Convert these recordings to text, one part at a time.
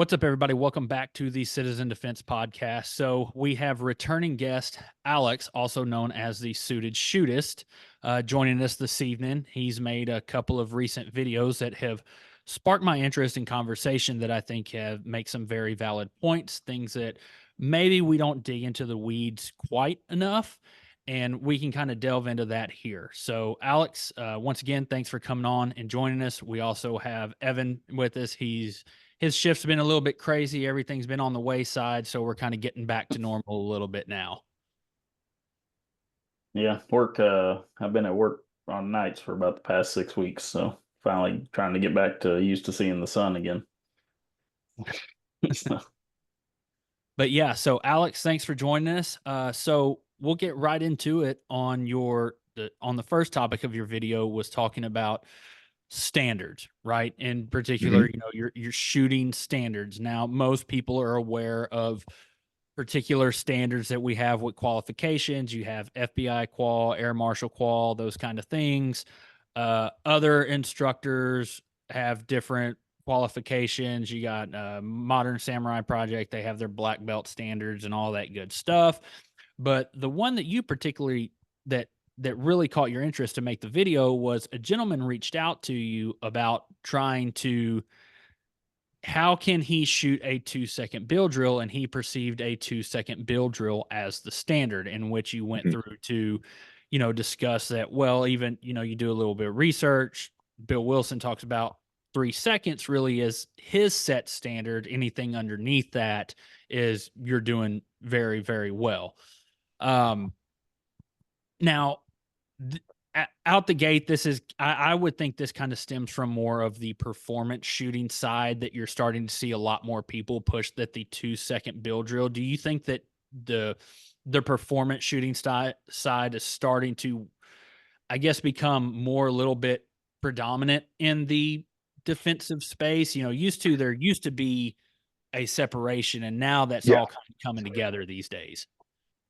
What's up, everybody? Welcome back to the Citizen Defense Podcast. So we have returning guest Alex, also known as the Suited Shootist, joining us this evening. He's made a couple of recent videos that have sparked my interest in conversation that I think have make some very valid points, things that maybe we don't dig into the weeds quite enough, and we can kind of delve into that here. So, Alex, once again, thanks for coming on and joining us. We also have Evan with us. His shift's been a little bit crazy. Everything's been on the wayside, so we're kind of getting back to normal a little bit now. Yeah, work. I've been at work on nights for about the past 6 weeks, so finally trying to get back to used to seeing the sun again. So, But yeah, so Alex, thanks for joining us. So we'll get right into it on on the first topic of your video was talking about standards, right? In particular, Hmm. your shooting standards. Now, most people are aware of particular standards that we have with qualifications. You have FBI qual, Air Marshal qual, those kind of things. Other instructors have different qualifications. You got Modern Samurai Project, they have their black belt standards and all that good stuff. But the one that you particularly that that really caught your interest to make the video was a gentleman reached out to you about trying to how can he shoot a 2 second bill drill, and he perceived a 2 second bill drill as the standard, in which you went Hmm. through to discuss that. Well, even you do a little bit of research. Bill Wilson talks about 3 seconds really is his set standard. Anything underneath that is you're doing very, very well. um Now, th- out the gate, this is I would think this kind of stems from more of the performance shooting side, that you're starting to see a lot more people push that the 2 second bill drill. Do you think that the the performance shooting side is starting to, I guess, become more a little bit predominant in the defensive space? There used to be a separation, and now that's Yeah. all kind of coming together these days.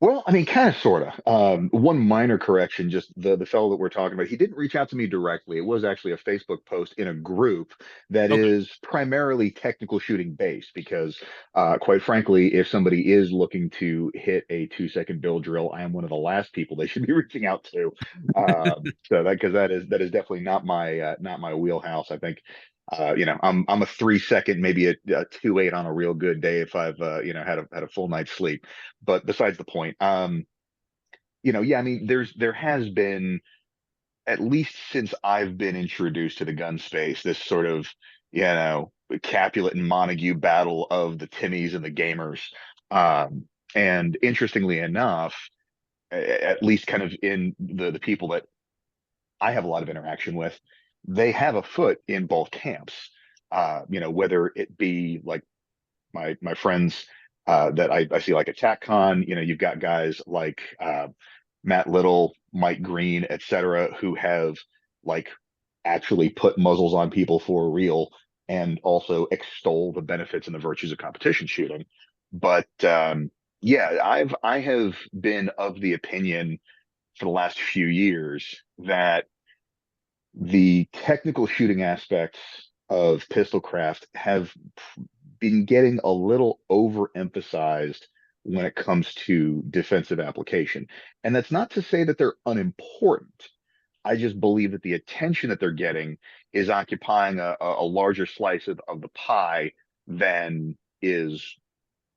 Well, I mean, kind of, sort of. One minor correction: just the fellow that we're talking about, he didn't reach out to me directly. It was actually a Facebook post in a group that Okay. is primarily technical shooting based. Because, quite frankly, if somebody is looking to hit a 2 second bill drill, I am one of the last people they should be reaching out to. So that because that is definitely not my wheelhouse. I think I'm a 3 second, maybe a 2.8 on a real good day if I've had a full night's sleep. But besides the point, yeah, I mean, there has been, at least since I've been introduced to the gun space, this sort of Capulet and Montague battle of the Timmies and the gamers. And interestingly enough, at least kind of in the people that I have a lot of interaction with, they have a foot in both camps. Whether it be like my friends that I see like at TacCon, you've got guys like Matt Little, Mike Green, etc., who have like actually put muzzles on people for real and also extol the benefits and the virtues of competition shooting. But yeah, I have been of the opinion for the last few years that the technical shooting aspects of pistolcraft have been getting a little overemphasized when it comes to defensive application. And that's not to say that they're unimportant. I just believe that the attention that they're getting is occupying a larger slice of the pie than is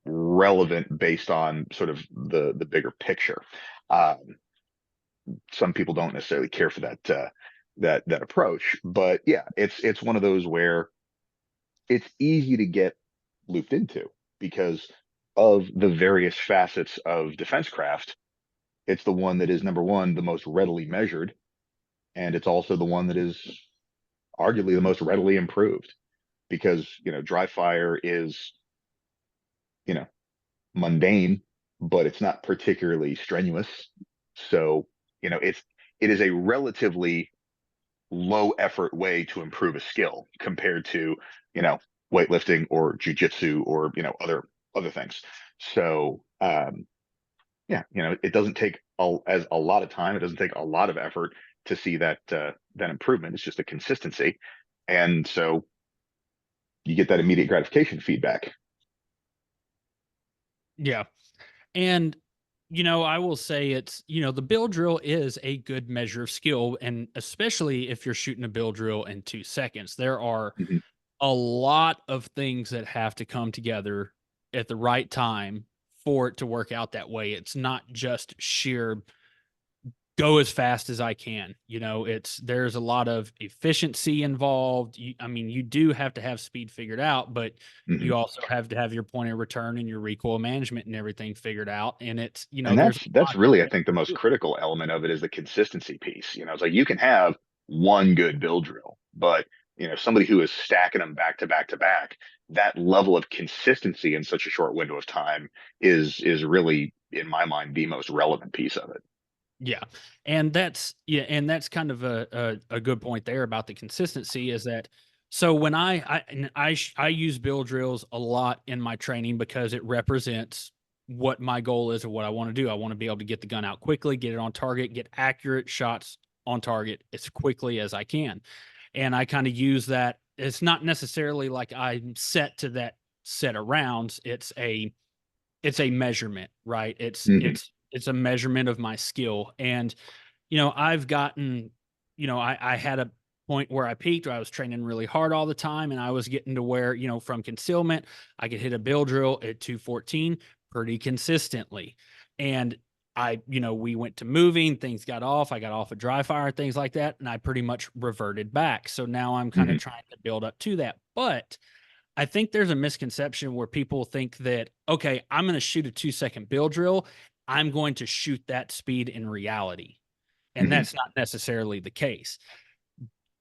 relevant based on sort of the bigger picture. Um, some people don't necessarily care for that approach, but yeah, it's one of those where it's easy to get looped into because of the various facets of defense craft. It's the one that is, number one, the most readily measured, and it's also the one that is arguably the most readily improved because, dry fire is, you know, mundane, but it's not particularly strenuous. So, it is a relatively low effort way to improve a skill compared to, you know, weightlifting or jujitsu or, other things. So, yeah, it doesn't take as a lot of time. It doesn't take a lot of effort to see that improvement. It's just a consistency. And so you get that immediate gratification feedback. Yeah. And, I will say it's, the bill drill is a good measure of skill. And especially if you're shooting a bill drill in 2 seconds, there are Mhm. a lot of things that have to come together at the right time for it to work out that way. It's not just sheer go as fast as I can. There's a lot of efficiency involved. You do have to have speed figured out, but you Mhm. also have to have your point of return and your recoil management and everything figured out. And it's, And there's a that's lot that really, I goes think, the most into it. critical element of it is the consistency piece. It's like you can have one good bill drill, but somebody who is stacking them back to back to back, that level of consistency in such a short window of time is really, in my mind, the most relevant piece of it. Yeah. And that's kind of a good point there about the consistency is that so when I use bill drills a lot in my training because it represents what my goal is or what I want to do. I want to be able to get the gun out quickly, get it on target, get accurate shots on target as quickly as I can. And I kind of use that. It's not necessarily like I'm set to that set of rounds. It's a measurement, right? It's Mhm. it's it's a measurement of my skill. And, I've gotten, I had a point where I peaked where I was training really hard all the time. And I was getting to where, from concealment, I could hit a bill drill at 214 pretty consistently. And we went to moving, things got off. I got off a dry fire, things like that. And I pretty much reverted back. So now I'm kind of Mhm. trying to build up to that. But I think there's a misconception where people think that, okay, I'm going to shoot a 2 second bill drill. I'm going to shoot that speed in reality. And Mhm. that's not necessarily the case.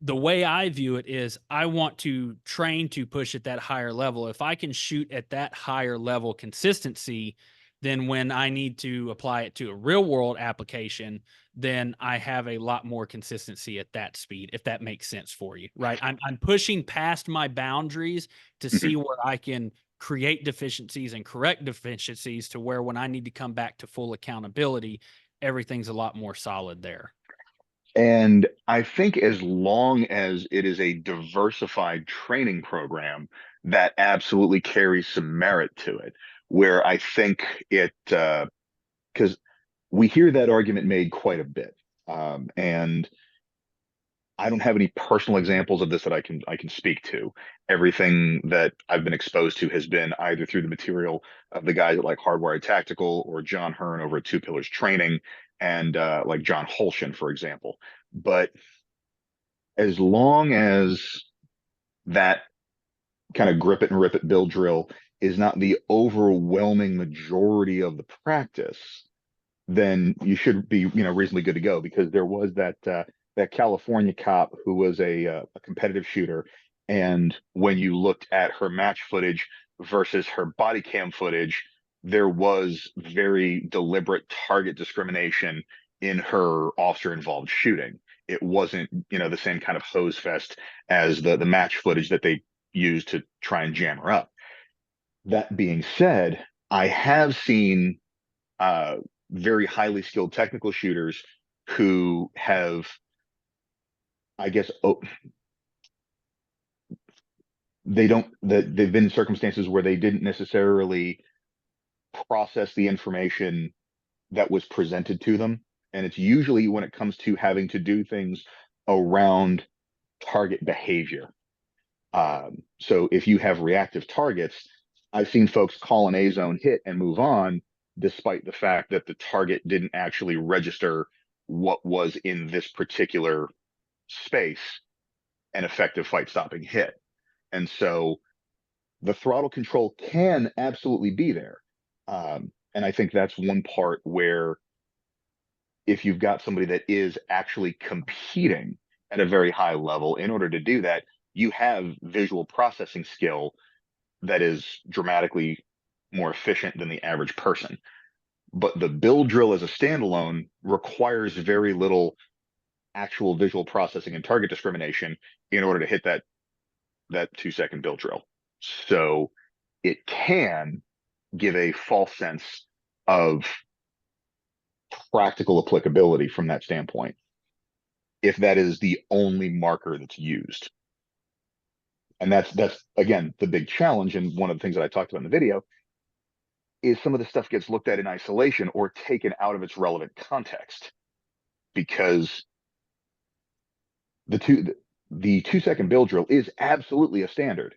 The way I view it is I want to train to push at that higher level. If I can shoot at that higher level consistency, then when I need to apply it to a real world application, then I have a lot more consistency at that speed, if that makes sense for you, right? I'm pushing past my boundaries to Mhm. see where I can create deficiencies and correct deficiencies to where when I need to come back to full accountability, everything's a lot more solid there. And I think as long as it is a diversified training program, that absolutely carries some merit to it. Where I think because we hear that argument made quite a bit. And I don't have any personal examples of this that I can speak to. Everything that I've been exposed to has been either through the material of the guys at like Hardwired Tactical or John Hearn over at Two Pillars Training and like John Holshin, for example. But as long as that kind of grip it and rip it bill drill is not the overwhelming majority of the practice, then you should be, reasonably good to go because there was that California cop who was a competitive shooter, and when you looked at her match footage versus her body cam footage, there was very deliberate target discrimination in her officer involved shooting. It wasn't, the same kind of hose fest as the match footage that they used to try and jam her up. That being said, I have seen uh, very highly skilled technical shooters who have, I guess, they don't that they've been in circumstances where they didn't necessarily process the information that was presented to them, and it's usually when it comes to having to do things around target behavior. So if you have reactive targets, I've seen folks call an A zone hit and move on, despite the fact that the target didn't actually register what was in this particular space an effective fight stopping hit. And so the throttle control can absolutely be there. And I think that's one part where if you've got somebody that is actually competing at a very high level, in order to do that, you have visual processing skill that is dramatically more efficient than the average person. But the bill drill as a standalone requires very little actual visual processing and target discrimination in order to hit that 2 second bill drill. So it can give a false sense of practical applicability from that standpoint, if that is the only marker that's used. And that's again the big challenge. And one of the things that I talked about in the video is some of the stuff gets looked at in isolation or taken out of its relevant context because the two the 2 second bill drill is absolutely a standard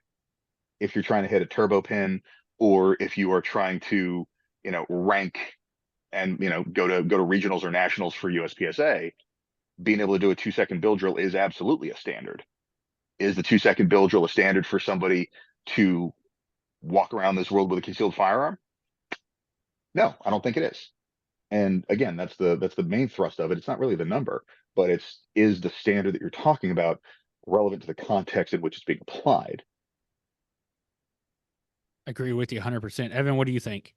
if you're trying to hit a turbo pin or if you are trying to rank and go to regionals or nationals for USPSA. Being able to do a 2 second bill drill is absolutely a standard. Is the 2 second bill drill a standard for somebody to walk around this world with a concealed firearm? No, I don't think it is. And again, that's the main thrust of it. It's not really the number, but is the standard that you're talking about relevant to the context in which it's being applied? I agree with you 100%. Evan, what do you think?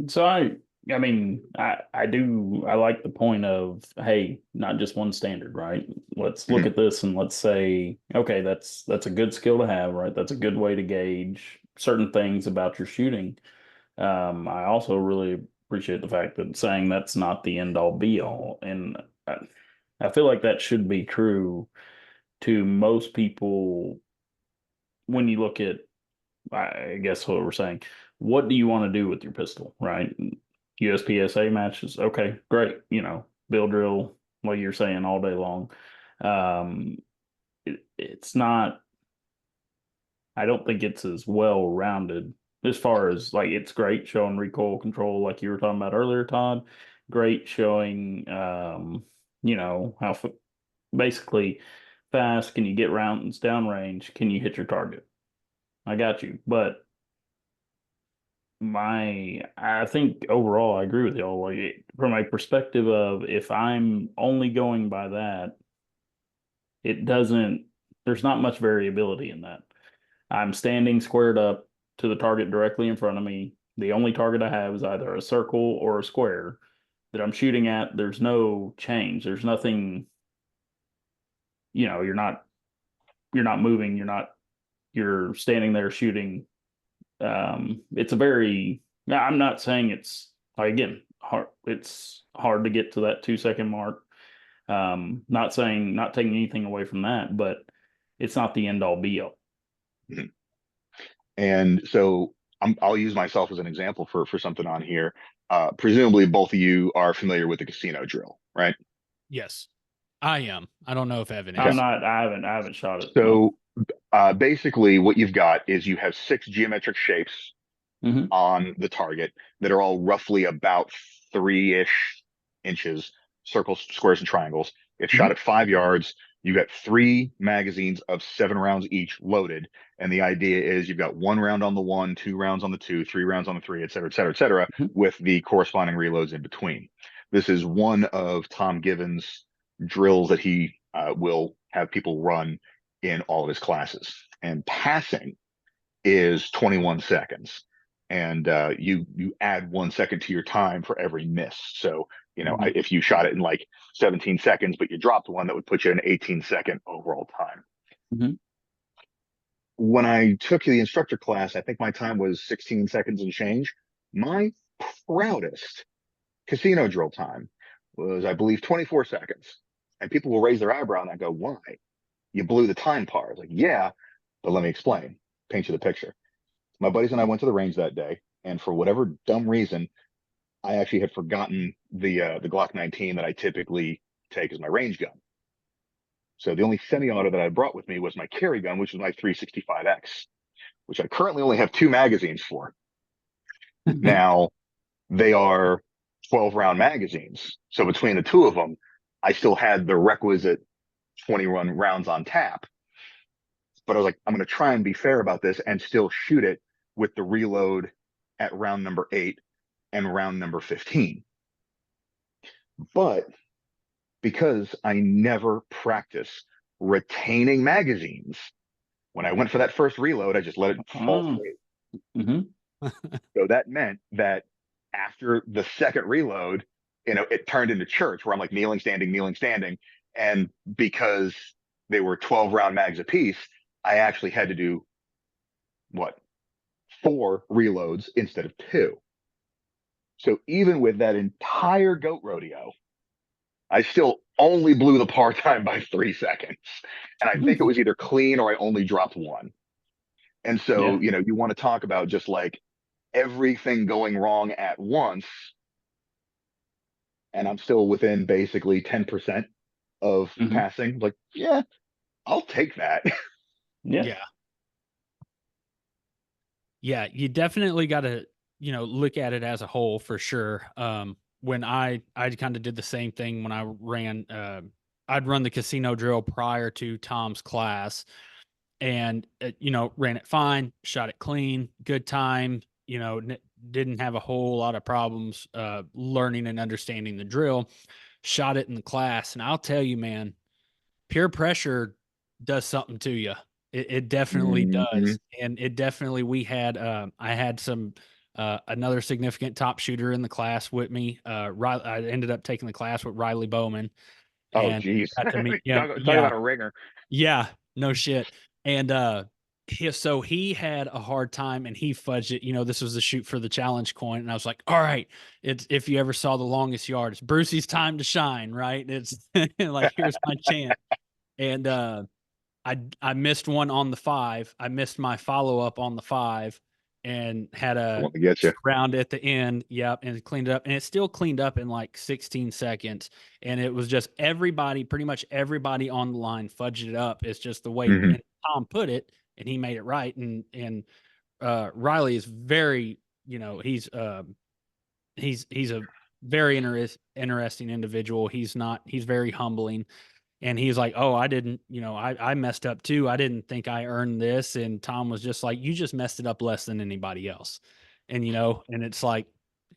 So I mean, I like the point of, hey, not just one standard, right? Let's look Mhm. at this and let's say, okay, that's a good skill to have, right? That's a good way to gauge certain things about your shooting. I also really appreciate the fact that saying that's not the end all be all, and I feel like that should be true to most people when you look at, I guess what we're saying, what do you want to do with your pistol, right? USPSA matches, okay, great, bill drill, like you're saying, all day long. Um, it's not, I don't think it's as well rounded as far as like it's great showing recoil control, like you were talking about earlier, Todd. Great showing, how basically fast can you get rounds downrange? Can you hit your target? I got you, but I think overall I agree with y'all. Like from a perspective of if I'm only going by that, it doesn't. There's not much variability in that. I'm standing squared up to the target directly in front of me. The only target I have is either a circle or a square that I'm shooting at. There's no change. There's nothing, you're not moving, you're standing there shooting. It's a very, I'm not saying it's like, again, hard, it's hard to get to that 2 second mark. Not saying, not taking anything away from that, but it's not the end all be all. Mhm. And so I'll use myself as an example for something on here. Presumably, both of you are familiar with the casino drill, right? Yes, I am. I don't know if Evan Okay. I'm is. not, I haven't shot it. No. So basically, what you've got is you have 6 geometric shapes Hmm. on the target that are all roughly about 3-ish inches, circles, squares, and triangles. It's shot Hmm. at 5 yards. You got 3 magazines of 7 rounds each loaded. And the idea is you've got 1 round on the one, 2 rounds on the two, 3 rounds on the three, et cetera, et cetera, et cetera, with the corresponding reloads in between. This is one of Tom Given's drills that he will have people run in all of his classes. And passing is 21 seconds. And you add 1 second to your time for every miss. So, Hmm. if you shot it in like 17 seconds, but you dropped one, that would put you at an 18-second overall time. Hmm. When I took the instructor class, I think my time was 16 seconds and change. My proudest casino drill time was, I believe, 24 seconds. And people will raise their eyebrow and I go, why? You blew the time par. I was like, yeah, but let me explain, paint you the picture. My buddies and I went to the range that day, and for whatever dumb reason, I actually had forgotten the Glock 19 that I typically take as my range gun. So the only semi-auto that I brought with me was my carry gun, which was my 365X, which I currently only have 2 magazines for. Now they are 12-round magazines, so between the two of them, I still had the requisite 21 rounds on tap. But I was like, I'm going to try and be fair about this and still shoot it with the reload at round number 8 and round number 15. But because I never practice retaining magazines, when I went for that first reload, I just let it fall Oh. free. Hmm. So that meant that after the second reload, it turned into church where I'm like kneeling, standing, kneeling, standing. And because they were 12-round mags apiece, I actually had to do what, 4 reloads instead of 2. So even with that entire goat rodeo, I still only blew the par time by 3 seconds. And I think it was either clean or I only dropped one. And so, Yeah. you want to talk about just like everything going wrong at once, and I'm still within basically 10% of Hmm. passing. Like, yeah, I'll take that. Yeah. Yeah. Yeah, you definitely gotta, look at it as a whole for sure. When I kind of did the same thing when I ran, I'd run the casino drill prior to Tom's class, and ran it fine, shot it clean, good time. Didn't have a whole lot of problems learning and understanding the drill. Shot it in the class, and I'll tell you, man, peer pressure does something to you. It definitely Hmm. does, and it definitely we had, I had some, another significant top shooter in the class with me, I ended up taking the class with Riley Bowman, Oh, and geez. got to meet him. Talk Yeah, about a ringer. yeah, no shit, and, he had a hard time, and he fudged it. This was the shoot for the challenge coin, and I was like, "All right, it's if you ever saw The Longest Yard, it's Brucey's time to shine, right? It's like, here's my chance." And, I missed one on the 5. I missed my follow-up on the 5 and had I a want to get you. round at the end. Yep, and it cleaned it up, and it still cleaned up in, like, 16 seconds, and it was just everybody, pretty much everybody on the line fudged it up. It's just the way Hmm. and Tom put it, and he made it right, and, Riley is very, he's a very interesting individual. He's very humbling, and he's like, "Oh, I didn't, I messed up too. I didn't think I earned this." And Tom was just like, "You just messed it up less than anybody else." And and it's like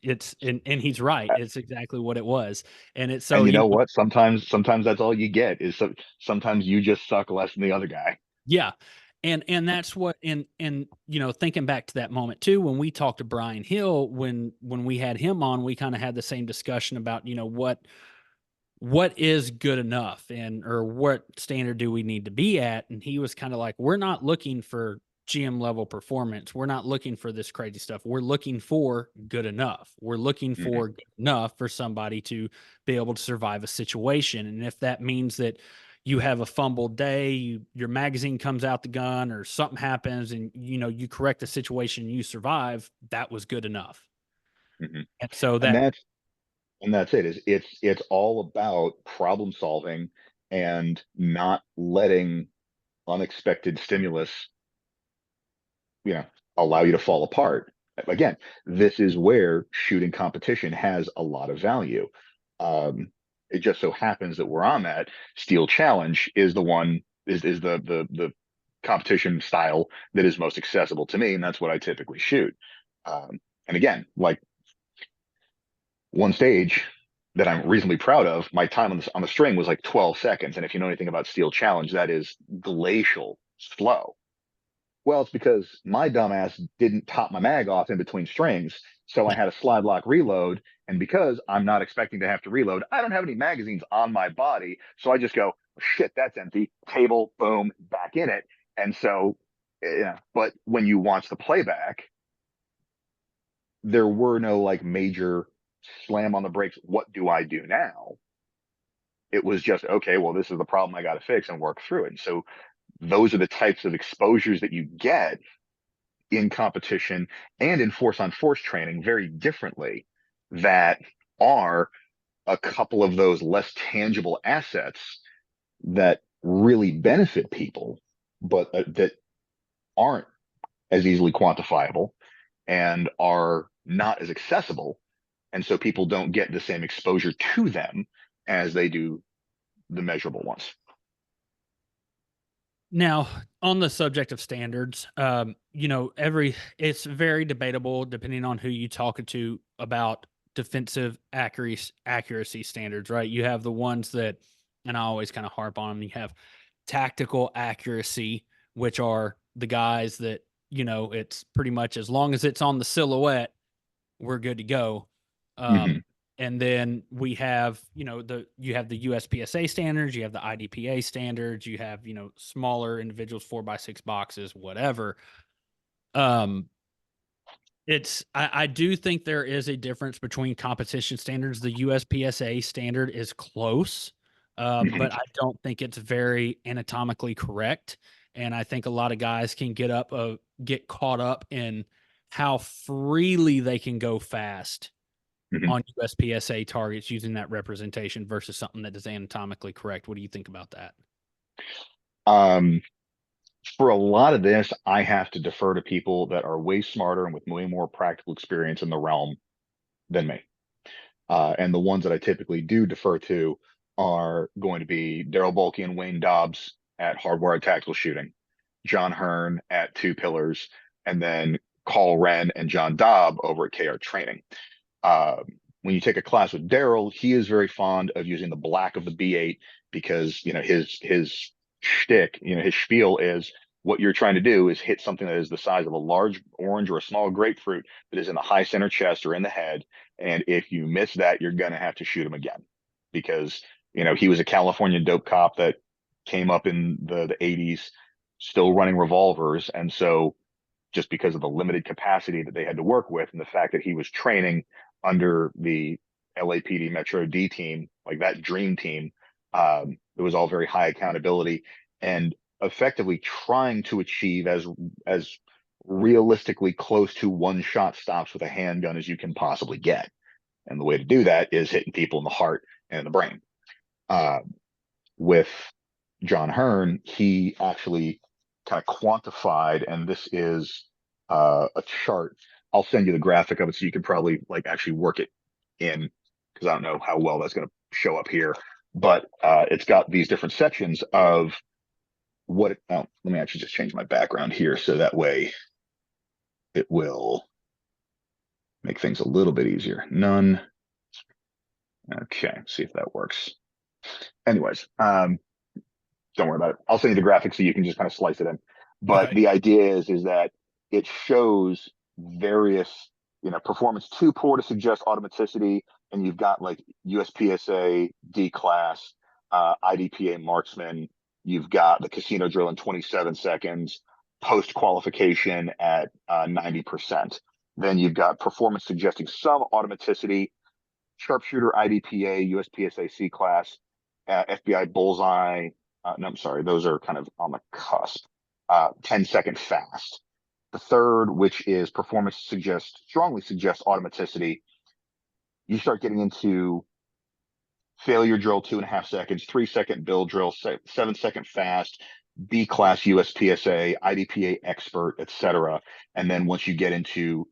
and he's right. It's exactly what it was. And it's so, And you know what? Sometimes that's all you get is sometimes you just suck less than the other guy. yeah. And that's what and thinking back to that moment too, when we talked to Brian Hill, when we had him on, we kind of had the same discussion about, what is good enough, and or what standard do we need to be at. And he was kind of like, we're not looking for GM level performance, we're not looking for this crazy stuff, we're looking for good enough, we're looking Hmm. for good enough for somebody to be able to survive a situation. And if that means that you have a fumbled day, your magazine comes out the gun, or something happens, and you correct the situation, you survive, that was good enough. Hmm. And so And that that's it. Is it's all about problem solving and not letting unexpected stimulus, you know, allow you to fall apart. Again, this is where shooting competition has a lot of value. Um, it just so happens that where I'm at, Steel Challenge is the one is the competition style that is most accessible to me, and that's what I typically shoot. And again, like one stage that I'm reasonably proud of, my time on the string was like 12 seconds. And if you know anything about Steel Challenge, that is glacial slow. Well, it's because my dumbass didn't top my mag off in between strings. So I had a slide lock reload. And because I'm not expecting to have to reload, I don't have any magazines on my body. So I just go, shit, that's empty. Table, boom, back in it. And so, yeah. But when you watch the playback, there were no like major slam on the brakes. What do I do now? It was just, okay, well, this is the problem I got to fix and work through it. And so those are the types of exposures that you get in competition and in force on force training very differently, that are a couple of those less tangible assets that really benefit people, but that aren't as easily quantifiable and are not as accessible. And so people don't get the same exposure to them as they do the measurable ones. Now, on the subject of standards, every it's very debatable depending on who you talking to about defensive accuracy standards, right? You have the ones that, and I always kind of harp on them. You have tactical accuracy, which are the guys that it's pretty much as long as it's on the silhouette, we're good to go. Mm-hmm. And then we have, you have the USPSA standards, you have the IDPA standards, you have, smaller individuals, 4x6 boxes, whatever. Um, I do think there is a difference between competition standards. The USPSA standard is close. Mhm. but I don't think it's very anatomically correct. And I think a lot of guys can get caught up in how freely they can go fast Mhm. on USPSA targets using that representation versus something that is anatomically correct. What do you think about that? Um, for a lot of this, I have to defer to people that are way smarter and with way more practical experience in the realm than me. And the ones that I typically do defer to are going to be Daryl Bulkey and Wayne Dobbs at Hardwired Tactical Shooting, John Hearn at Two Pillars, and then Carl Wren and John Dobb over at KR Training. Uh, when you take a class with Daryl, he is very fond of using the black of the B8 because his shtick, his spiel is what you're trying to do is hit something that is the size of a large orange or a small grapefruit that is in the high center chest or in the head. And if you miss that, you're gonna have to shoot him again because he was a California dope cop that came up in the 80s, still running revolvers, and so just because of the limited capacity that they had to work with and the fact that he was training under the LAPD Metro D team, like that dream team. It was all very high accountability and effectively trying to achieve as realistically close to one shot stops with a handgun as you can possibly get. And the way to do that is hitting people in the heart and in the brain. Uh, with John Hearn, he actually kind of quantified, and this is a chart. I'll send you the graphic of it so you can probably like actually work it in because I don't know how well that's going to show up here, but it's got these different sections of let me actually just change my background here so that way it will make things a little bit easier. None. Okay, see if that works. Anyways, don't worry about it. I'll send you the graphics so you can just kind of slice it in. But Okay. the idea is that it shows various, performance two poor to suggest automaticity, and you've got like USPSA D class, IDPA marksman. You've got the casino drill in 27 seconds, post qualification at 90%. Then you've got performance suggesting some automaticity, sharpshooter IDPA, USPSA C class, FBI bullseye. No, I'm sorry, those are kind of on the cusp. 10-second fast. The third, which is performance strongly suggests automaticity. You start getting into failure drill 2.5 seconds, 3-second bill drill, 7-second fast, B class USPSA, IDPA expert, etc. And then once you get into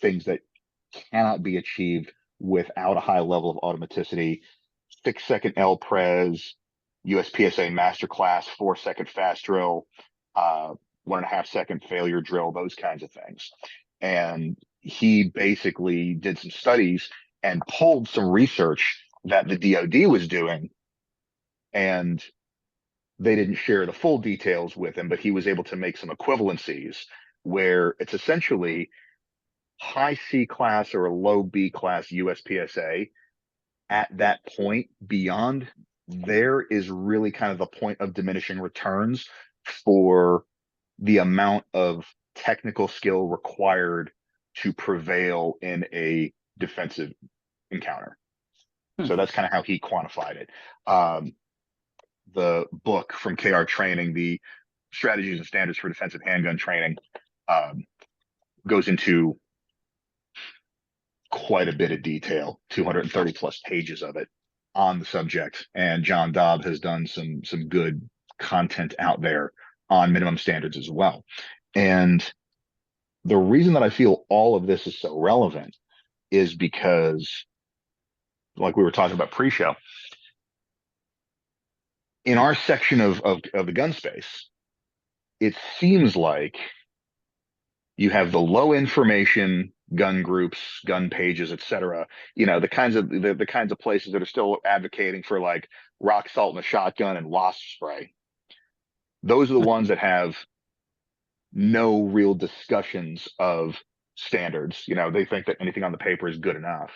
things that cannot be achieved without a high level of automaticity, 6-second L pres, USPSA masterclass, 4-second fast drill, 1.5-second failure drill, those kinds of things. And he basically did some studies and pulled some research that the DoD was doing, and they didn't share the full details with him, but he was able to make some equivalencies where it's essentially high C class or a low B class USPSA. At that point, beyond there is really kind of the point of diminishing returns for the amount of technical skill required to prevail in a defensive encounter. Hmm. So that's kind of how he quantified it. The book from KR Training, the Strategies and Standards for Defensive Handgun Training, um, goes into quite a bit of detail, 230 plus pages of it on the subject. And John Dobb has done some good content out there on minimum standards as well. And the reason that I feel all of this is so relevant is because, like we were talking about pre-show, in our section of the gun space, it seems like you have the low information gun groups, gun pages, etc. The kinds of places that are still advocating for like rock salt in a shotgun and wasp spray. Those are the ones that have no real discussions of standards. They think that anything on the paper is good enough.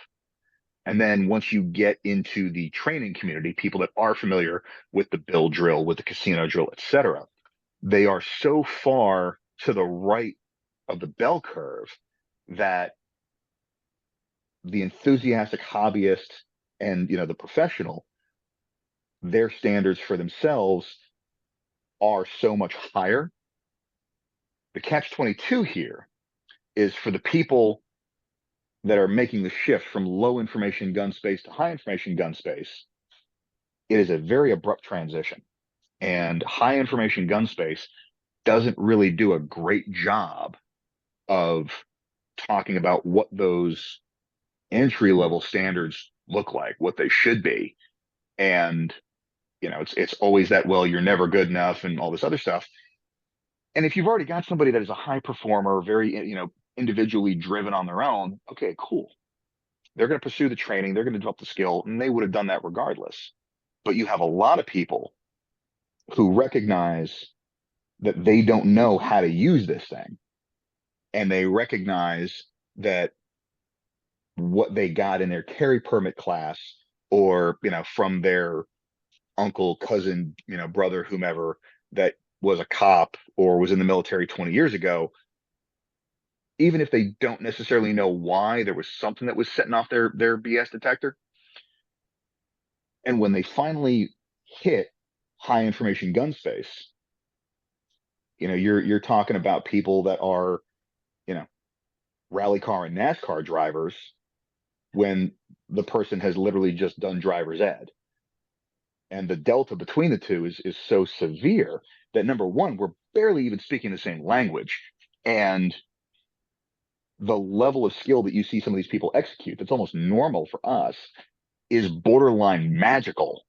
And then once you get into the training community, people that are familiar with the bill drill, with the casino drill, etc., they are so far to the right of the bell curve that the enthusiastic hobbyist and the professional their standards for themselves are so much higher. The catch 22 here is for the people that are making the shift from low information gun space to high information gun space. It is a very abrupt transition, and high information gun space doesn't really do a great job of talking about what those entry level standards look like, what they should be. And, it's always that, well, you're never good enough and all this other stuff. And if you've already got somebody that is a high performer, very, individually driven on their own, okay, cool. They're going to pursue the training, they're going to develop the skill, and they would have done that regardless. But you have a lot of people who recognize that they don't know how to use this thing. And they recognize that what they got in their carry permit class, or, from their uncle, cousin, brother, whomever, that was a cop or was in the military 20 years ago, even if they don't necessarily know why, there was something that was setting off their BS detector. And when they finally hit high information gun space, you're talking about people that are, you know, rally car and NASCAR drivers, when the person has literally just done driver's ed. And the delta between the two is so severe that, number one, we're barely even speaking the same language. And the level of skill that you see some of these people execute, that's almost normal for us, is borderline magical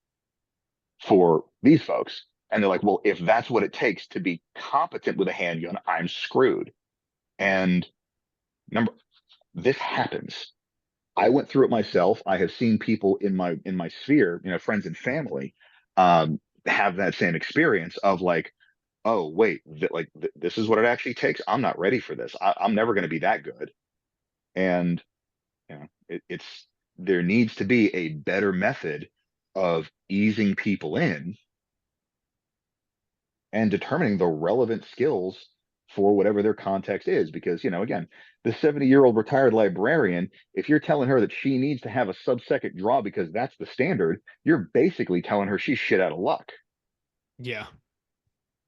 for these folks. And they're like, well, if that's what it takes to be competent with a handgun, I'm screwed. And number this happens. I went through it myself. I have seen people in my sphere, friends and family, have that same experience of like, oh wait, this is what it actually takes. I'm not ready for this. I'm never going to be that good. And it's there needs to be a better method of easing people in and determining the relevant skills for whatever their context is. Because, again, the 70-year-old retired librarian, if you're telling her that she needs to have a sub-second draw because that's the standard, you're basically telling her she's shit out of luck. Yeah.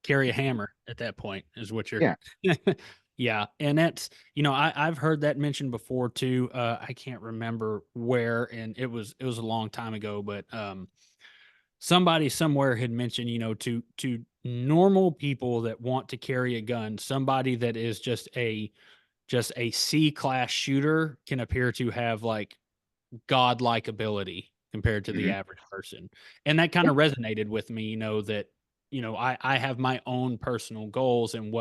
Carry a hammer at that point is what you're. Yeah. Yeah. And that's, I've heard that mentioned before too. I can't remember where, and it was a long time ago, but somebody somewhere had mentioned, to normal people that want to carry a gun, somebody that is just a C class shooter can appear to have like godlike ability compared to the Hmm. average person. And that kind of resonated with me, that, I have my own personal goals, and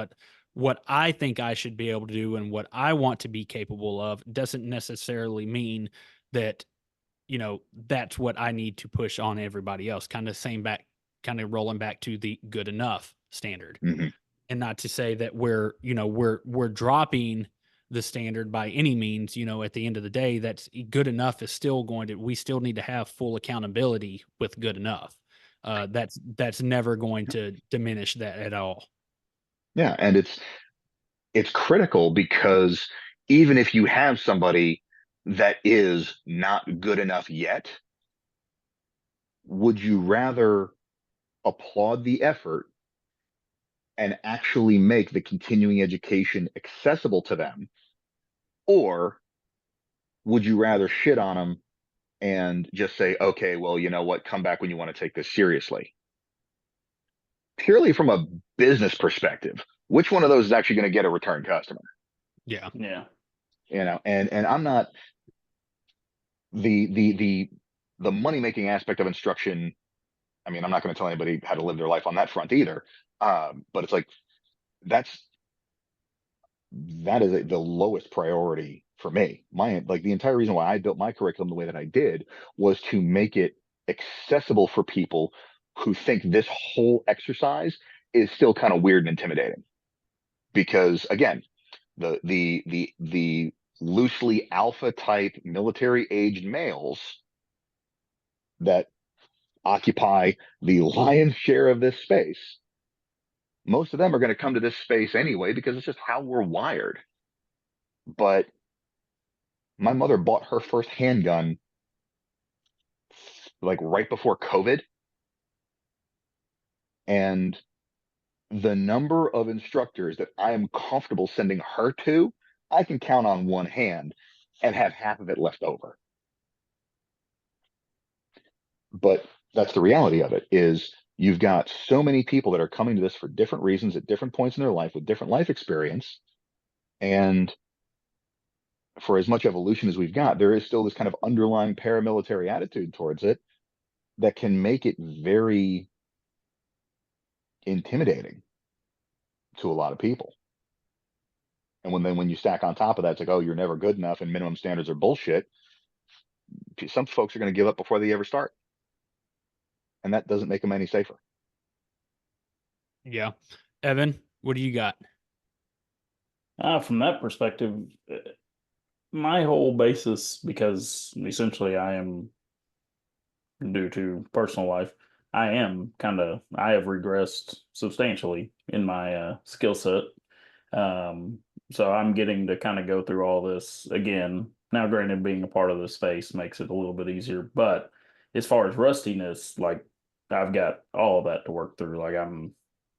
what I think I should be able to do and what I want to be capable of doesn't necessarily mean that, that's what I need to push on everybody else. Kind of rolling back to the good enough standard. Hmm. And not to say that we're dropping the standard by any means. At the end of the day, that's good enough is still we still need to have full accountability with good enough. That's never going to diminish that at all. Yeah. And it's critical because even if you have somebody that is not good enough yet, would you rather applaud the effort and actually make the continuing education accessible to them? Or would you rather shit on them and just say, okay, well, you know what, come back when you want to take this seriously? Purely from a business perspective, which one of those is actually going to get a return customer? Yeah. Yeah. And I'm not the money making aspect of instruction. I mean, I'm not going to tell anybody how to live their life on that front either. But it's like that's that is the lowest priority for me. The entire reason why I built my curriculum the way that I did was to make it accessible for people who think this whole exercise is still kind of weird and intimidating. Because again, the loosely alpha type military aged males that occupy the lion's share of this space, most of them are going to come to this space anyway because it's just how we're wired. But my mother bought her first handgun like right before COVID, And the number of instructors that I am comfortable sending her to, I can count on one hand and have half of it left over. But that's the reality of it is you've got so many people that are coming to this for different reasons at different points in their life with different life experience. And for as much evolution as we've got, there is still this kind of underlying paramilitary attitude towards it that can make it very intimidating to a lot of people. And when you stack on top of that, it's like, oh, you're never good enough and minimum standards are bullshit. Some folks are going to give up before they ever start. And that doesn't make them any safer. Yeah. Evan, what do you got? From that perspective, my whole basis, because essentially I am, due to personal life, I have regressed substantially in my skill set. Um, so I'm getting to kind of go through all this again. Now, granted, being a part of the space makes it a little bit easier, but as far as rustiness, like I've got all of that to work through. Like I'm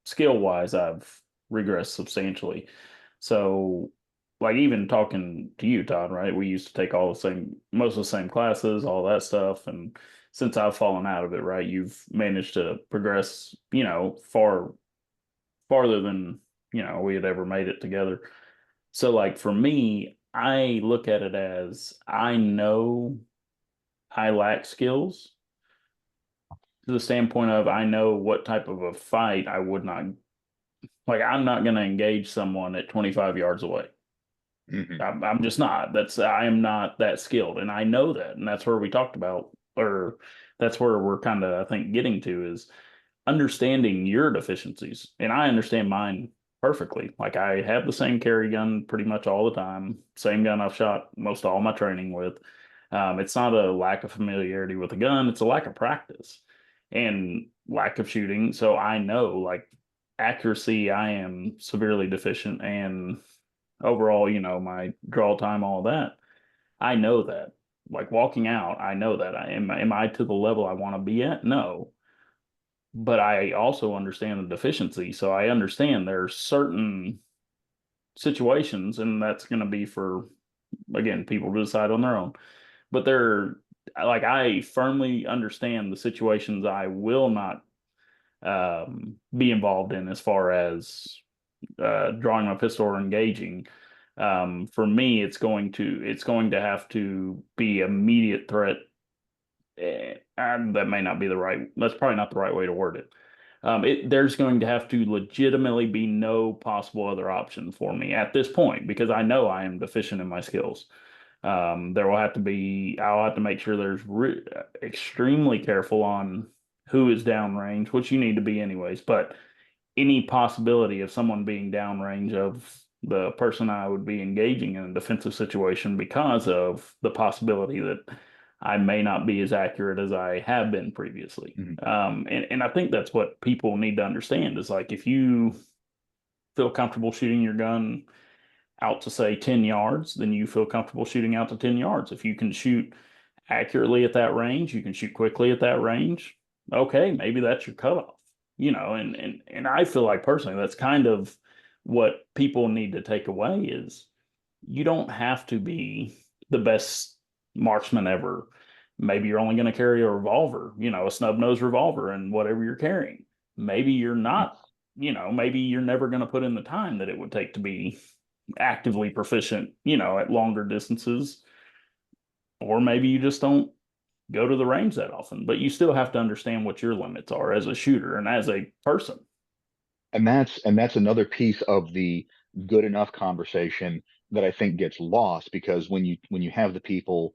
skill wise, I've regressed substantially. So, like even talking to you, Todd, right? We used to take most of the same classes, all that stuff, and since I've fallen out of it, right, you've managed to progress, farther than we had ever made it together. So like for me, I look at it as I know I lack skills to the standpoint of I know what type of a fight I would not like. I'm not going to engage someone at 25 yards away. Mm-hmm. I'm just not. I am not that skilled, and I know that, and that's where we talked about, or that's where we're kind of I think getting to is understanding your deficiencies. And I understand mine perfectly. Like I have the same carry gun pretty much all the time, same gun I've shot most all my training with. It's not a lack of familiarity with a gun, it's a lack of practice and lack of shooting. So I know like accuracy, I am severely deficient and overall, my draw time, all that. I know that. Like walking out, I know that. Am I to the level I want to be at? No, but I also understand the deficiency. So I understand there's certain situations, and that's going to be for, again, people to decide on their own. But I firmly understand the situations I will not be involved in as far as drawing my pistol or engaging. For me, it's going to have to be immediate threat. And that may not be that's probably not the right way to word it. There's going to have to legitimately be no possible other option for me at this point because I know I am deficient in my skills. I'll have to make sure extremely careful on who is downrange, which you need to be anyways, but any possibility of someone being downrange of the person I would be engaging in a defensive situation because of the possibility that I may not be as accurate as I have been previously. Mm-hmm. And I think that's what people need to understand is like if you feel comfortable shooting your gun out to say 10 yards, then you feel comfortable shooting out to 10 yards. If you can shoot accurately at that range, you can shoot quickly at that range. Okay, maybe that's your cutoff. And I feel like personally that's kind of what people need to take away is you don't have to be the best marksman ever. Maybe you're only going to carry a revolver, a snub nose revolver and whatever you're carrying. Maybe you're not, maybe you're never going to put in the time that it would take to be actively proficient, at longer distances. Or maybe you just don't go to the range that often, but you still have to understand what your limits are as a shooter and as a person. And that's another piece of the good enough conversation that I think gets lost because when you have the people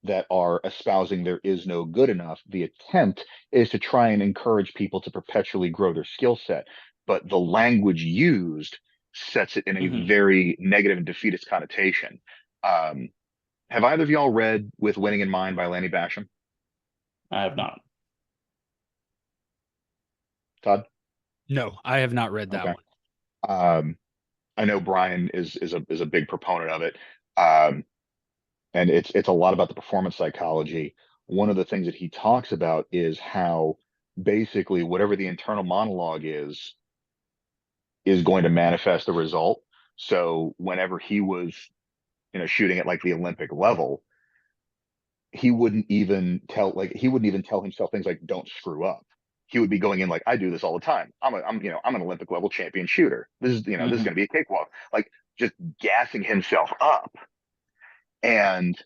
that are espousing there is no good enough, the attempt is to try and encourage people to perpetually grow their skill set. But the language used sets it in a Hmm. very negative and defeatist connotation. Um, have either of y'all read With Winning in Mind by Lanny Basham? I have not. Todd? No, I have not read that Okay. one. Um, I know Brian is a big proponent of it. Um, and it's a lot about the performance psychology. One of the things that he talks about is how basically whatever the internal monologue is going to manifest the result. So whenever he was, shooting at like the Olympic level, he wouldn't even tell himself things like "don't screw up." He would be going in like, "I do this all the time. I'm an Olympic level champion shooter. This is Hmm. going to be a cakewalk." Like just gassing himself up. And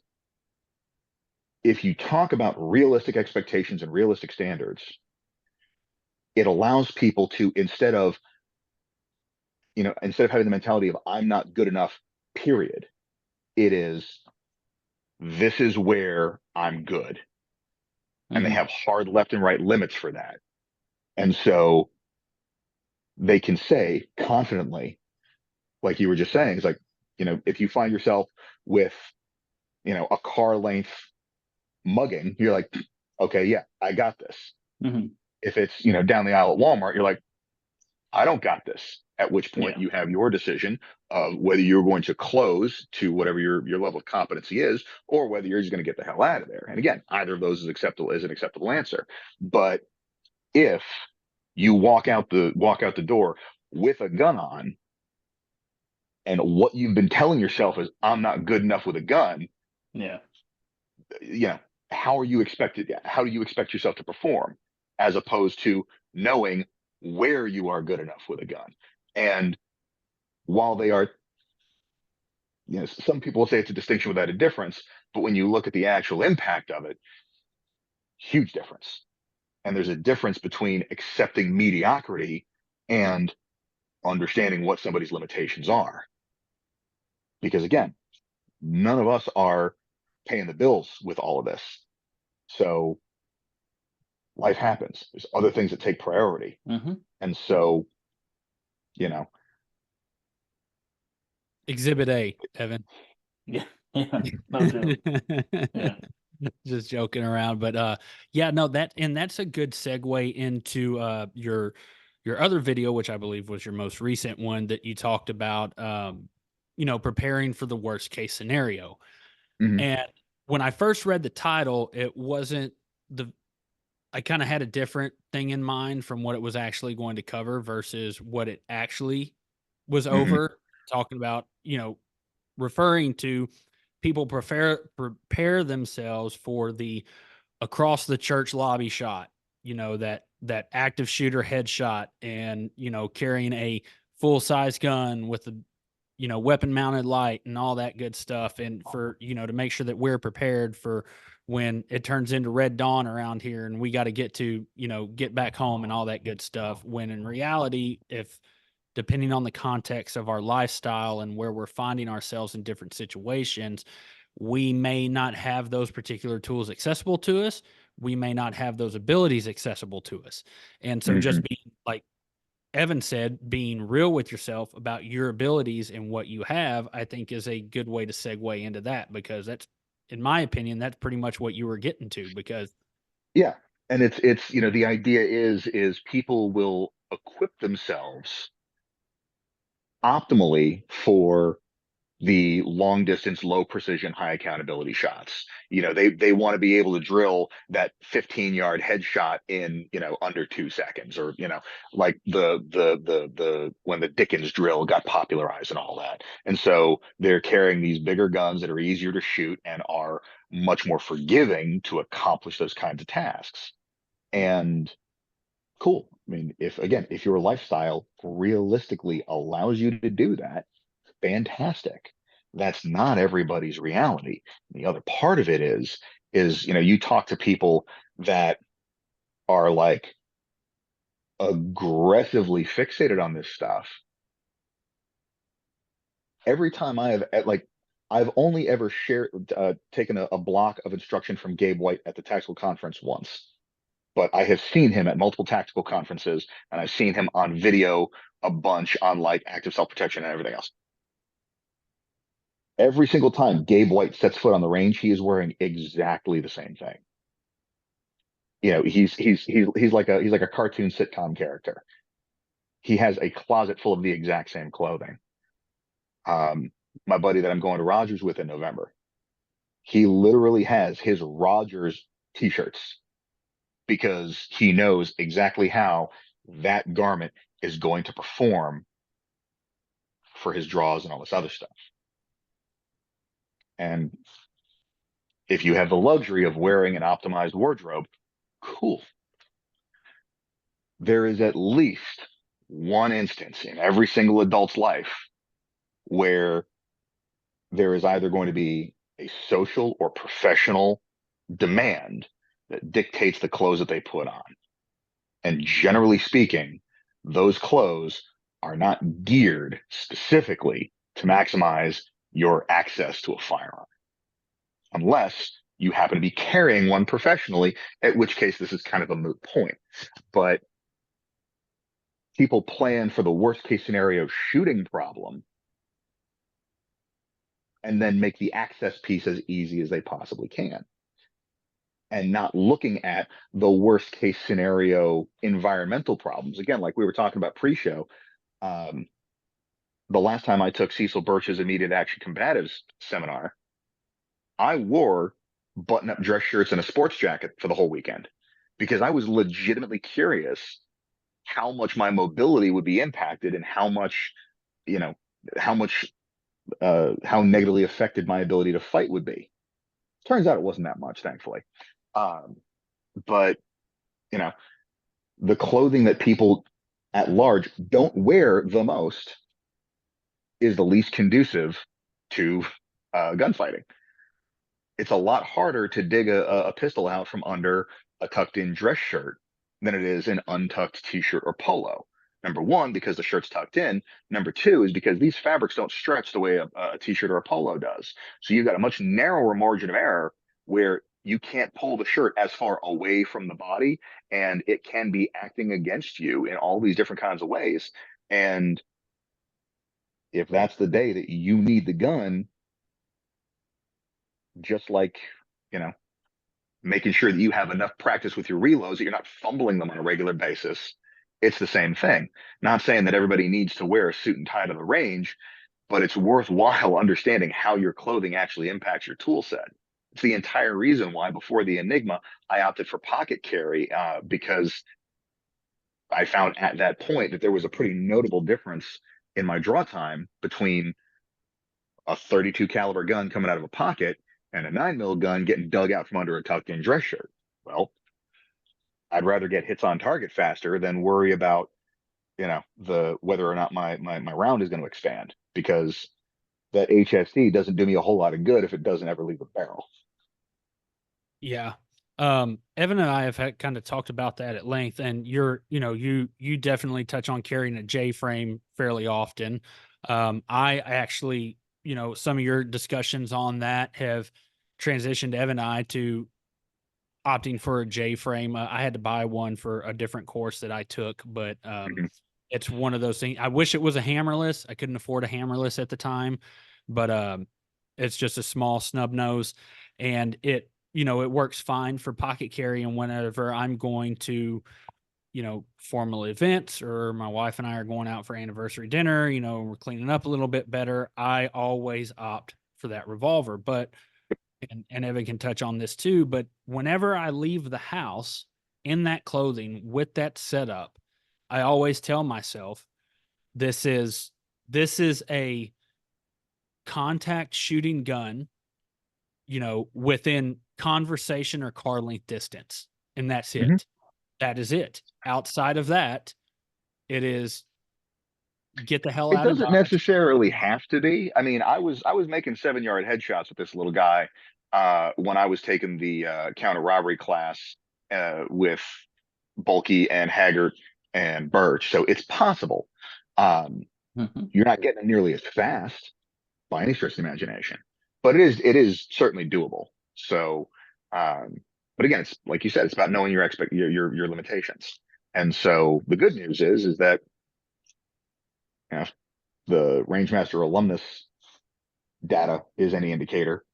if you talk about realistic expectations and realistic standards, it allows people to, instead of having the mentality of "I'm not good enough," period, it is, "This is where I'm good." And they Hmm. have hard left and right limits for that. And so they can say confidently, like you were just saying, it's like, if you find yourself with, a car length mugging, you're like, okay, yeah, I got this. Hmm. If it's, down the aisle at Walmart, you're like, I don't got this. At which point Yeah. you have your decision of whether you're going to close to whatever your level of competency is, or whether you're just going to get the hell out of there. And again, either of those is an acceptable answer. But if you walk out the door with a gun on, and what you've been telling yourself is "I'm not good enough with a gun," Yeah. you know, how do you expect yourself to perform, as opposed to knowing where you are good enough with a gun? And while they are, some people will say it's a distinction without a difference, but when you look at the actual impact of it, huge difference. And there's a difference between accepting mediocrity and understanding what somebody's limitations are. Because again, none of us are paying the bills with all of this. So life happens. There's other things that take priority. Hmm. And so, you know, Exhibit A, Evan. Yeah. Yeah. No joke. Yeah. Just joking around, but yeah, no, that's a good segue into your other video, which I believe was your most recent one that you talked about, preparing for the worst case scenario. mhm, And when I first read the title, it wasn't the I kind of had a different thing in mind from what it was actually going to cover versus what it actually was mhm, over, talking about, referring to people prepare themselves for the across the church lobby shot, that active shooter headshot, and carrying a full size gun with a weapon mounted light and all that good stuff, and for to make sure that we're prepared for when it turns into red dawn around here and we got to get back home and all that good stuff, when in reality, if depending on the context of our lifestyle and where we're finding ourselves in different situations, we may not have those particular tools accessible to us. We may not have those abilities accessible to us. And so just mhm. being like Evan said, being real with yourself about your abilities and what you have, I think is a good way to segue into that, because that's, in my opinion, that's pretty much what you were getting to. Because Yeah. And it's, the idea is people will equip themselves optimally for the long distance, low precision, high accountability shots. They want to be able to drill that 15-yard headshot in, under 2 seconds, or, like the when the Dickens drill got popularized and all that. And so they're carrying these bigger guns that are easier to shoot and are much more forgiving to accomplish those kinds of tasks. And cool. I mean, if your lifestyle realistically allows you to do that, fantastic. That's not everybody's reality. The other part of it is, you talk to people that are like aggressively fixated on this stuff. Every time I've only ever taken a block of instruction from Gabe White at the tactical conference once, but I have seen him at multiple tactical conferences, and I've seen him on video a bunch on like active self protection and everything else. Every single time Gabe White sets foot on the range, he is wearing exactly the same thing. He's like a cartoon sitcom character. He has a closet full of the exact same clothing. Um, my buddy that I'm going to Rogers with in November, he literally has his Rogers t-shirts because he knows exactly how that garment is going to perform for his draws and all this other stuff. And if you have the luxury of wearing an optimized wardrobe, cool. There is at least one instance in every single adult's life where there is either going to be a social or professional demand that dictates the clothes that they put on. And generally speaking, those clothes are not geared specifically to maximize your access to a firearm, unless you happen to be carrying one professionally, at which case this is kind of a moot point. But people plan for the worst case scenario shooting problem and then make the access piece as easy as they possibly can, and not looking at the worst case scenario environmental problems. Again, like we were talking about pre-show, um, the last time I took Cecil Birch's immediate action combatives seminar, I wore button-up dress shirts and a sports jacket for the whole weekend because I was legitimately curious how much my mobility would be impacted and how much, you know, how much, how negatively affected my ability to fight would be. Turns out it wasn't that much, thankfully. Um, but, you know, the clothing that people at large don't wear the most is the least conducive to gunfighting. It's a lot harder to dig a pistol out from under a tucked in dress shirt than it is an untucked t-shirt or polo. Number one, because the shirt's tucked in. Number two is because these fabrics don't stretch the way a t-shirt or a polo does. So you've got a much narrower margin of error where you can't pull the shirt as far away from the body, and it can be acting against you in all these different kinds of ways. And if that's the day that you need the gun, just like, you know, making sure that you have enough practice with your reloads that you're not fumbling them on a regular basis, it's the same thing. Not saying that everybody needs to wear a suit and tie to the range, but it's worthwhile understanding how your clothing actually impacts your tool set. It's the entire reason why before the Enigma, I opted for pocket carry, because I found at that point that there was a pretty notable difference in my draw time between a 32 caliber gun coming out of a pocket and a 9mm gun getting dug out from under a tucked in dress shirt. Well, I'd rather get hits on target faster than worry about, you know, the whether or not my round is going to expand, because that HSD doesn't do me a whole lot of good if it doesn't ever leave the barrel. Yeah. Evan and I have kind of talked about that at length, and you definitely touch on carrying a J frame fairly often. I actually, some of your discussions on that have transitioned Evan and I to opting for a J frame. I had to buy one for a different course that I took, but Mhm. it's one of those things. I wish it was a hammerless. I couldn't afford a hammerless at the time, but it's just a small snub nose, and it works fine for pocket carry. And whenever I'm going to, formal events, or my wife and I are going out for anniversary dinner, we're cleaning up a little bit better, I always opt for that revolver. But and Evan can touch on this too, but whenever I leave the house in that clothing with that setup, I always tell myself this is a contact shooting gun, within conversation or car length distance, and that's Mhm. it. That is it. Outside of that, it is get the hell It out of doesn't Dodge. necessarily have to be. I mean, I was making 7-yard headshots with this little guy when I was taking the counter robbery class with Bulky and Haggart and Birch. So it's possible. Um, Mhm. you're not getting it nearly as fast by any stretch of the imagination, but it is certainly doable. So, um, but again, it's like you said, it's about knowing your limitations. And so the good news is that, you know, the Rangemaster alumnus data is any indicator.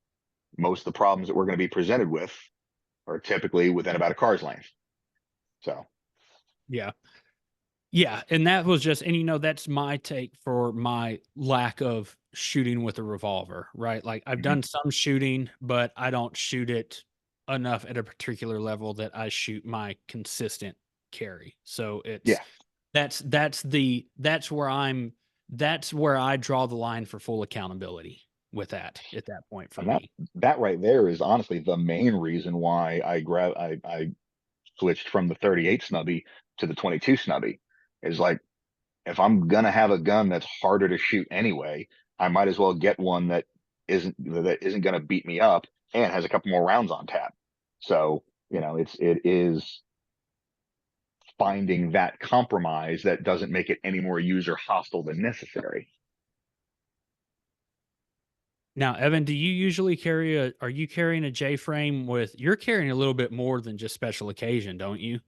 Most of the problems that we're going to be presented with are typically within about a car's length. So, Yeah. Yeah, and that was just, and that's my take for my lack of shooting with a revolver, right? Like I've mhm. done some shooting, but I don't shoot it enough at a particular level that I shoot my consistent carry. So it's Yeah. that's where I draw the line for full accountability with that at that point for And that me. that right there is honestly the main reason why I switched from the 38 snubby to the 22 snubby. Is like, if I'm gonna have a gun that's harder to shoot anyway, I might as well get one that isn't gonna beat me up and has a couple more rounds on tap. So, it is finding that compromise that doesn't make it any more user hostile than necessary. Now, Evan, do you usually are you carrying a J frame you're carrying a little bit more than just special occasion, don't you?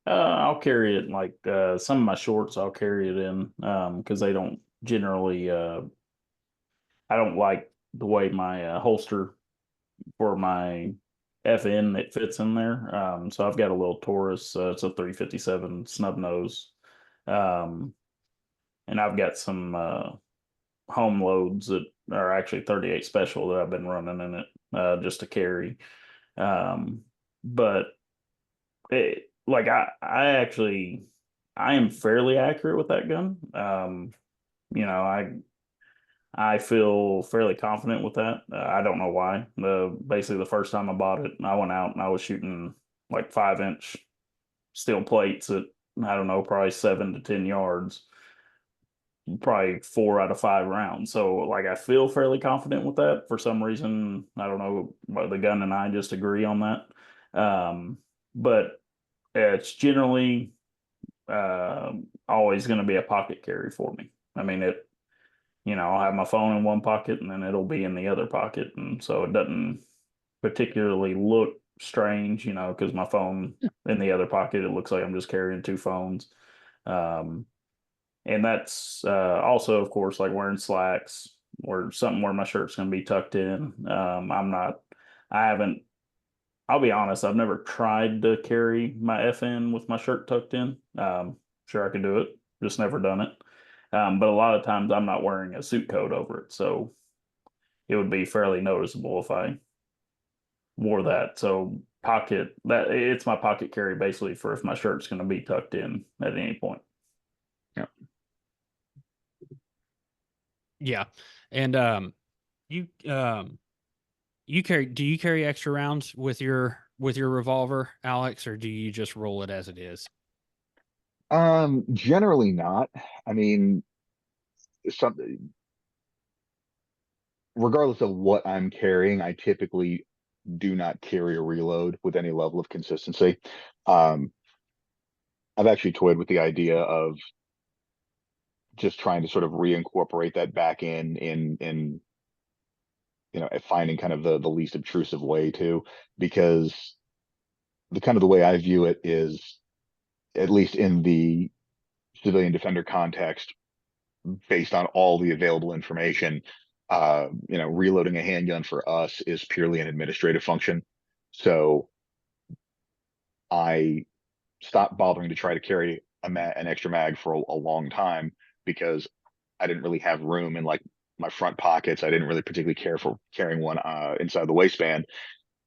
I'll carry it like some of my shorts. I'll carry it in because they don't generally. I don't like the way my holster for my FN it fits in there. So I've got a little Taurus. It's a 357 snub nose, um, and I've got some home loads that are actually 38 special that I've been running in it just to carry. Um, but like I am fairly accurate with that gun. You know, I feel fairly confident with that. I don't know why. Basically the first time I bought it, I went out and I was shooting like 5-inch steel plates at I don't know, probably 7 to 10 yards, probably 4 out of 5 rounds. So like I feel fairly confident with that. For some reason, I don't know, but the gun and I just agree on that. But it's generally always going to be a pocket carry for me. I mean, I'll have my phone in one pocket and then it'll be in the other pocket. And so it doesn't particularly look strange, because my phone in the other pocket, it looks like I'm just carrying two phones. Um, and that's also, of course, like wearing slacks or something where my shirt's going to be tucked in. I haven't, I'll be honest, I've never tried to carry my FN with my shirt tucked in. Sure, I could do it, just never done it. But a lot of times I'm not wearing a suit coat over it, so it would be fairly noticeable if I wore that. So it's my pocket carry basically for if my shirt's going to be tucked in at any point. Yeah. Yeah. And you do you carry extra rounds with your revolver, Alex, or do you just roll it as it is? Generally not. I mean, some regardless of what I'm carrying, I typically do not carry a reload with any level of consistency. Um, I've actually toyed with the idea of just trying to sort of reincorporate that back in finding kind of the least obtrusive way to, because the way I view it is, at least in the civilian defender context, based on all the available information, reloading a handgun for us is purely an administrative function. So I stopped bothering to try to carry an extra mag for a long time, because I didn't really have room in like my front pockets. I didn't really particularly care for carrying one inside the waistband.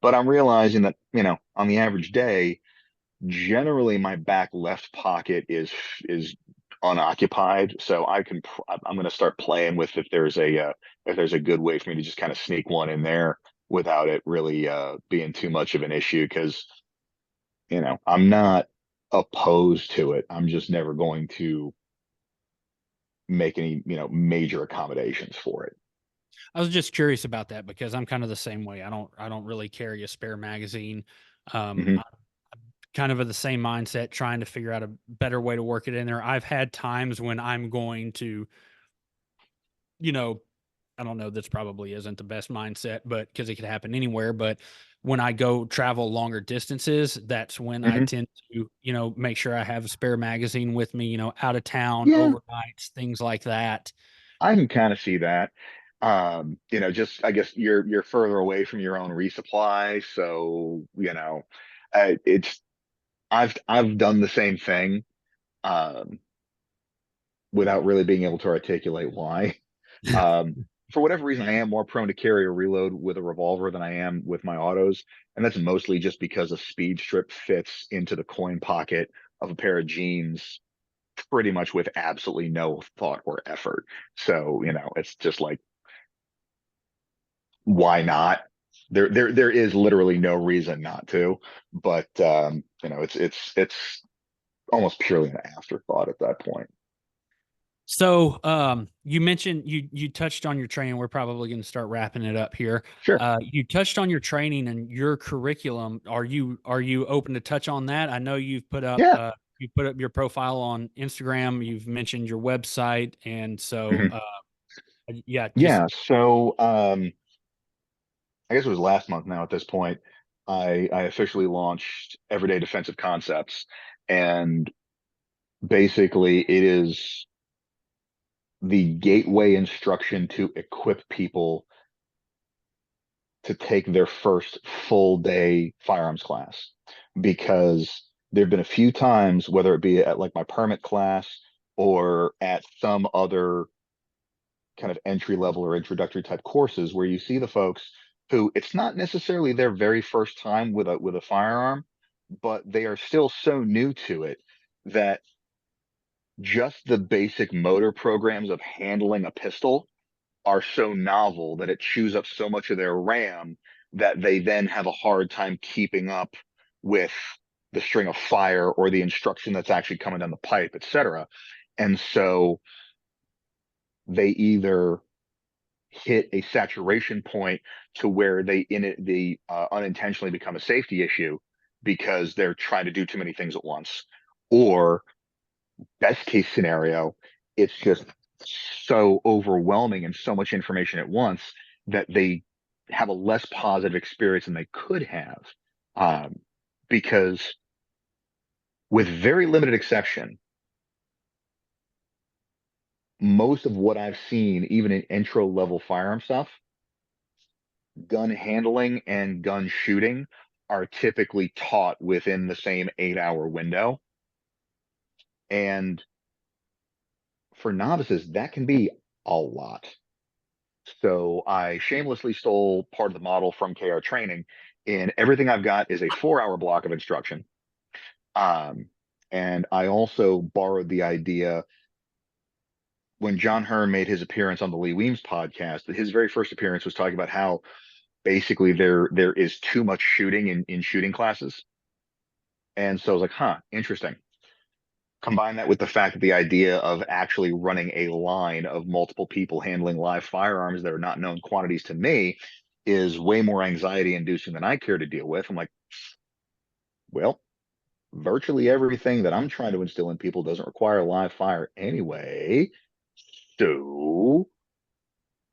But I'm realizing that, on the average day, generally my back left pocket is unoccupied. So I'm going to start playing with if there's a good way for me to just kind of sneak one in there without it really being too much of an issue, because I'm not opposed to it. I'm just never going to make any major accommodations for it. I was just curious about that because I'm kind of the same way. I don't really carry a spare magazine. Hmm. I'm kind of the same mindset, trying to figure out a better way to work it in there. I've had times when I'm going to, you know, I don't know, this probably isn't the best mindset, but because it could happen anywhere. But when I go travel longer distances, that's when I Hmm. tend to, make sure I have a spare magazine with me, out of town, Yeah, overnights, things like that. I can kind of see that. Just I guess you're further away from your own resupply, so it's I've done the same thing, um, without really being able to articulate why. Um, for whatever reason, I am more prone to carry a reload with a revolver than I am with my autos. And that's mostly just because a speed strip fits into the coin pocket of a pair of jeans pretty much with absolutely no thought or effort. So, it's just like, why not? There is literally no reason not to, but it's almost purely an afterthought at that point. So, you mentioned you touched on your training. We're probably going to start wrapping it up here. Sure. You touched on your training and your curriculum. Are you open to touch on that? I know Yeah. you put up your profile on Instagram. You've mentioned your website, and so Mhm. yeah, just Yeah. So, I guess it was last month now at this point, I officially launched Everyday Defensive Concepts. And basically, it is the gateway instruction to equip people to take their first full day firearms class. Because there have been a few times, whether it be at like my permit class or at some other kind of entry level or introductory type courses, where you see the folks who it's not necessarily their very first time with a firearm, but they are still so new to it that just the basic motor programs of handling a pistol are so novel that it chews up so much of their RAM that they then have a hard time keeping up with the string of fire or the instruction that's actually coming down the pipe, etc. And so they either hit a saturation point to where they unintentionally become a safety issue because they're trying to do too many things at once, or best case scenario, it's just so overwhelming and so much information at once that they have a less positive experience than they could have. Um, because with very limited exception, most of what I've seen, even in intro level firearm stuff, gun handling and gun shooting are typically taught within the same 8-hour window. And for novices, that can be a lot. So I shamelessly stole part of the model from KR Training. And everything I've got is a 4-hour block of instruction. Um, and I also borrowed the idea when John Hearn made his appearance on the Lee Weems podcast, that his very first appearance was talking about how basically there is too much shooting in shooting classes. And so I was like, huh, interesting. Combine that with the fact that the idea of actually running a line of multiple people handling live firearms that are not known quantities to me is way more anxiety inducing than I care to deal with. I'm like, well, virtually everything that I'm trying to instill in people doesn't require live fire anyway. So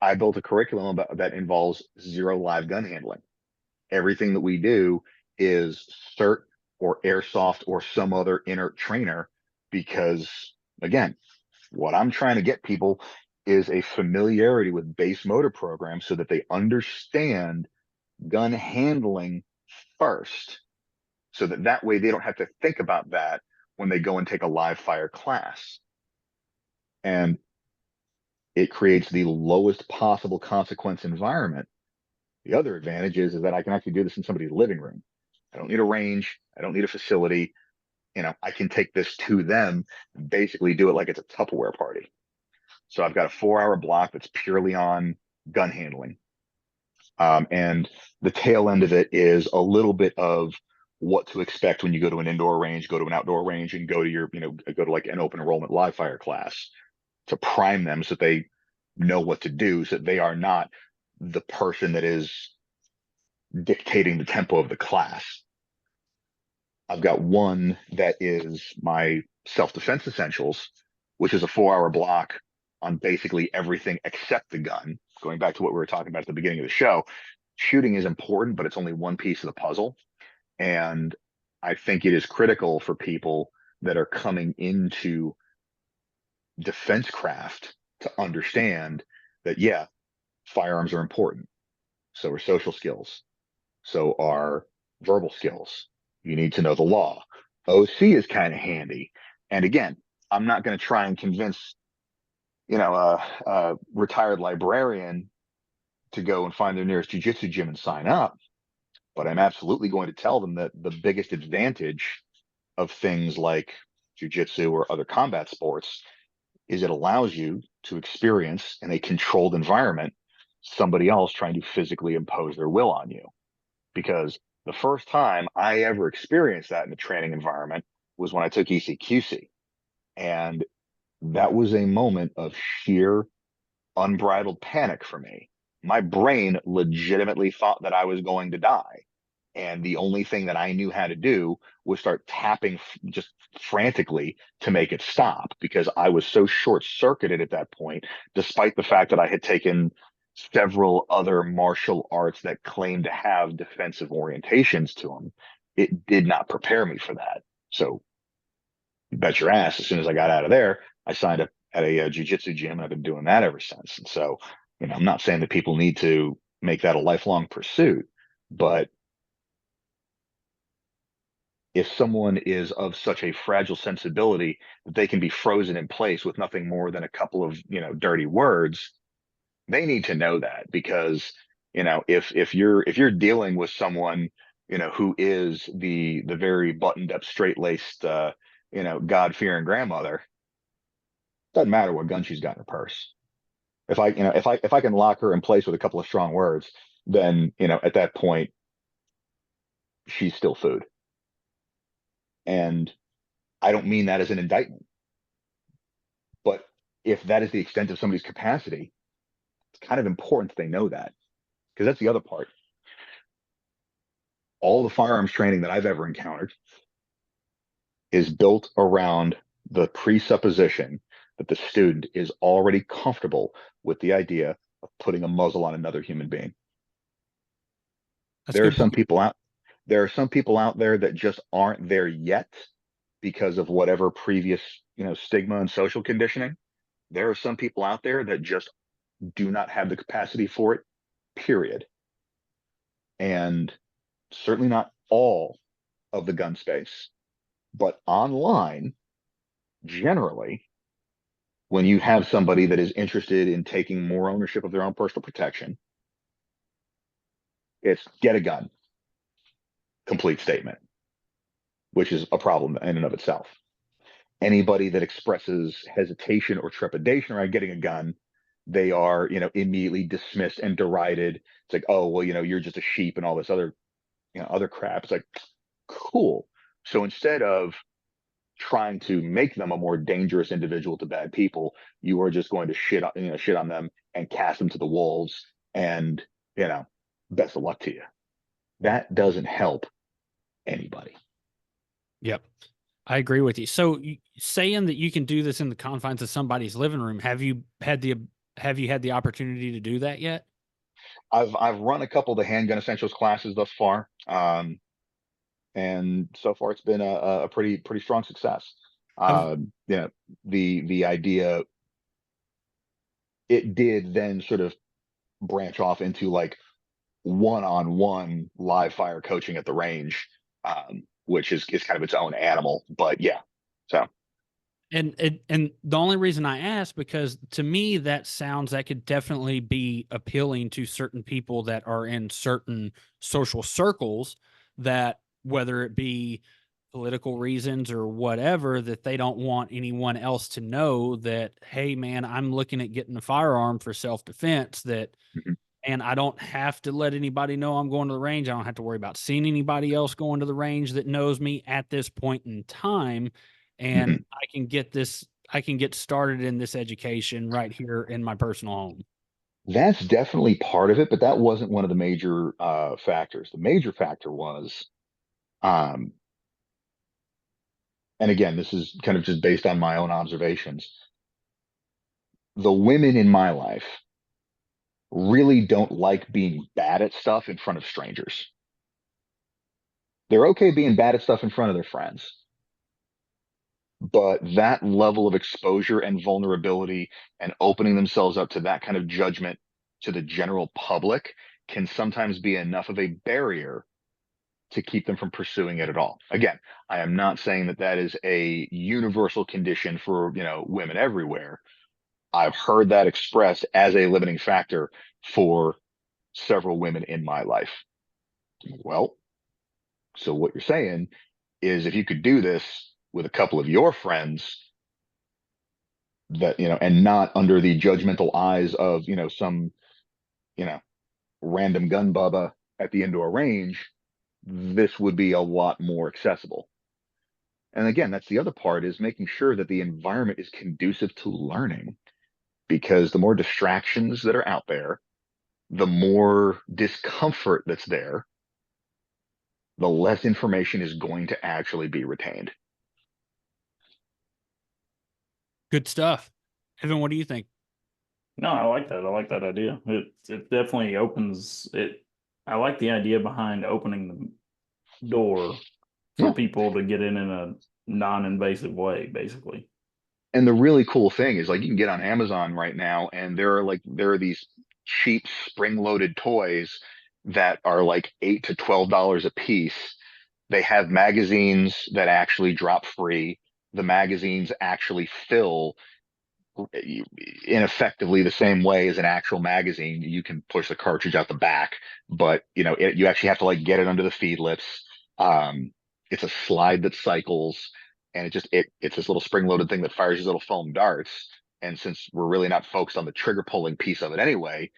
I built a curriculum that involves zero live gun handling. Everything that we do is CERT or airsoft or some other inert trainer, because again, what I'm trying to get people is a familiarity with base motor programs so that they understand gun handling first, so that way they don't have to think about that when they go and take a live fire class. And it creates the lowest possible consequence environment. The other advantage is that I can actually do this in somebody's living room. I don't need a range. I don't need a facility. I can take this to them and basically do it like it's a Tupperware party. So I've got a 4-hour block that's purely on gun handling. And the tail end of it is a little bit of what to expect when you go to an indoor range, go to an outdoor range, and go to like an open enrollment live fire class, to prime them so that they know what to do, so that they are not the person that is dictating the tempo of the class. I've got one that is my self-defense essentials, which is a 4-hour block on basically everything except the gun. Going back to what we were talking about at the beginning of the show, shooting is important, but it's only one piece of the puzzle. And I think it is critical for people that are coming into defense craft to understand that, yeah, firearms are important. So are social skills. So are verbal skills. You need to know the law. OC is kind of handy. And again, I'm not going to try and convince a retired librarian to go and find their nearest jujitsu gym and sign up, but I'm absolutely going to tell them that the biggest advantage of things like jujitsu or other combat sports is it allows you to experience in a controlled environment somebody else trying to physically impose their will on you. Because the first time I ever experienced that in a training environment was when I took ECQC. And that was a moment of sheer unbridled panic for me. My brain legitimately thought that I was going to die. And the only thing that I knew how to do was start tapping just frantically to make it stop because I was so short circuited at that point, despite the fact that I had taken several other martial arts that claimed to have defensive orientations to them. It did not prepare me for that. So, bet your ass, as soon as I got out of there, I signed up at a jiu-jitsu gym and I've been doing that ever since. And so, I'm not saying that people need to make that a lifelong pursuit, but if someone is of such a fragile sensibility that they can be frozen in place with nothing more than a couple of, dirty words, they need to know that because, if you're dealing with someone, who is the very buttoned up, straight-laced God-fearing grandmother, doesn't matter what gun she's got in her purse. If I can lock her in place with a couple of strong words, then, at that point, she's still food. And I don't mean that as an indictment. But if that is the extent of somebody's capacity, it's kind of important that they know that because that's the other part. All the firearms training that I've ever encountered is built around the presupposition that the student is already comfortable with the idea of putting a muzzle on another human being. That's a There are good some point. people out there are some people out there that just aren't there yet because of whatever previous, stigma and social conditioning. There are some people out there that just do not have the capacity for it, period. And certainly not all of the gun space, but online, generally, when you have somebody that is interested in taking more ownership of their own personal protection, it's get a gun, complete statement, which is a problem in and of itself. Anybody that expresses hesitation or trepidation around getting a gun, they are, immediately dismissed and derided. It's like, oh, well, you're just a sheep and all this other crap. It's like, cool. So instead of trying to make them a more dangerous individual to bad people, you are just going to shit on them and cast them to the wolves. And you know, best of luck to you. That doesn't help anybody. Yep. I agree with you. So saying that you can do this in the confines of somebody's living room, have you had the opportunity to do that yet? I've run a couple of the handgun essentials classes thus far, and so far it's been a pretty strong success. I've The idea, it did then sort of branch off into like one-on-one live fire coaching at the range, which is kind of its own animal. But yeah, so and the only reason I ask because to me that could definitely be appealing to certain people that are in certain social circles that whether it be political reasons or whatever that they don't want anyone else to know that hey man I'm looking at getting a firearm for self-defense that mhm, and I don't have to let anybody know I'm going to the range. I don't have to worry about seeing anybody else going to the range that knows me at this point in time. And mhm. I can get started in this education right here in my personal home. That's definitely part of it, but that wasn't one of the major factors. The major factor was, um, and again, this is kind of just based on my own observations. The women in my life really don't like being bad at stuff in front of strangers. They're okay being bad at stuff in front of their friends, but that level of exposure and vulnerability and opening themselves up to that kind of judgment to the general public can sometimes be enough of a barrier to keep them from pursuing it at all. Again, I am not saying that that is a universal condition for, women everywhere, I've heard that expressed as a limiting factor for several women in my life. Well, so what you're saying is if you could do this with a couple of your friends that, and not under the judgmental eyes of, some, you know, random gun bubba at the indoor range, this would be a lot more accessible. And again, that's the other part is making sure that the environment is conducive to learning because the more distractions that are out there, the more discomfort that's there, the less information is going to actually be retained. Good stuff. Evan, what do you think? No, I like that. I like that idea. It definitely opens it. I like the idea behind opening the door for Yeah. people to get in a non-invasive way, basically. And the really cool thing is like you can get on Amazon right now and there are these cheap spring-loaded toys that are like $8 to $12 a piece. They have magazines that actually drop free. The magazines actually fill ineffectively the same way as an actual magazine. You can push the cartridge out the back, but you actually have to like get it under the feed lips. It's a slide that cycles, and it's this little spring-loaded thing that fires these little foam darts. And since we're really not focused on the trigger pulling piece of it anyway,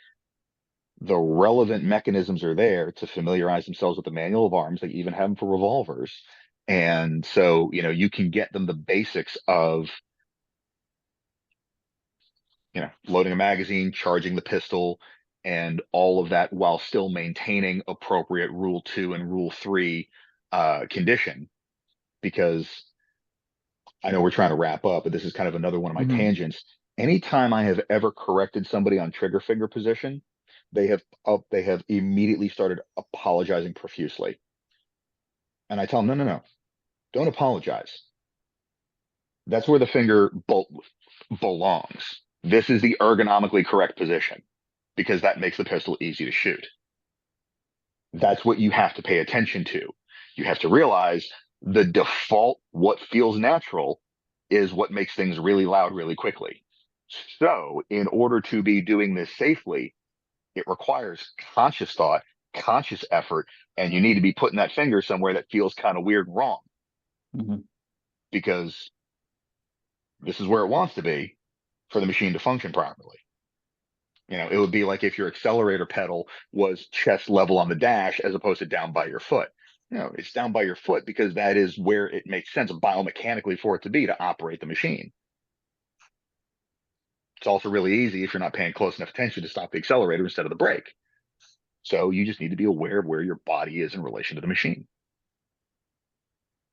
the relevant mechanisms are there to familiarize themselves with the manual of arms. They even have them for revolvers. And so, you can get them the basics of loading a magazine, charging the pistol, and all of that while still maintaining appropriate Rule 2 and Rule 3 condition. Because I know we're trying to wrap up, but this is kind of another one of my Mhm. tangents. Anytime I have ever corrected somebody on trigger finger position, they have immediately started apologizing profusely. And I tell them, no, no, no, don't apologize. That's where the finger belongs. This is the ergonomically correct position because that makes the pistol easy to shoot. That's what you have to pay attention to. You have to realize the default, what feels natural, is what makes things really loud really quickly. So, in order to be doing this safely, it requires conscious thought, conscious effort, and you need to be putting that finger somewhere that feels kind of weird and wrong Mhm. because this is where it wants to be for the machine to function properly. It would be like if your accelerator pedal was chest level on the dash as opposed to down by your foot. It's down by your foot because that is where it makes sense biomechanically for it to be to operate the machine. It's also really easy if you're not paying close enough attention to stop the accelerator instead of the brake. So you just need to be aware of where your body is in relation to the machine.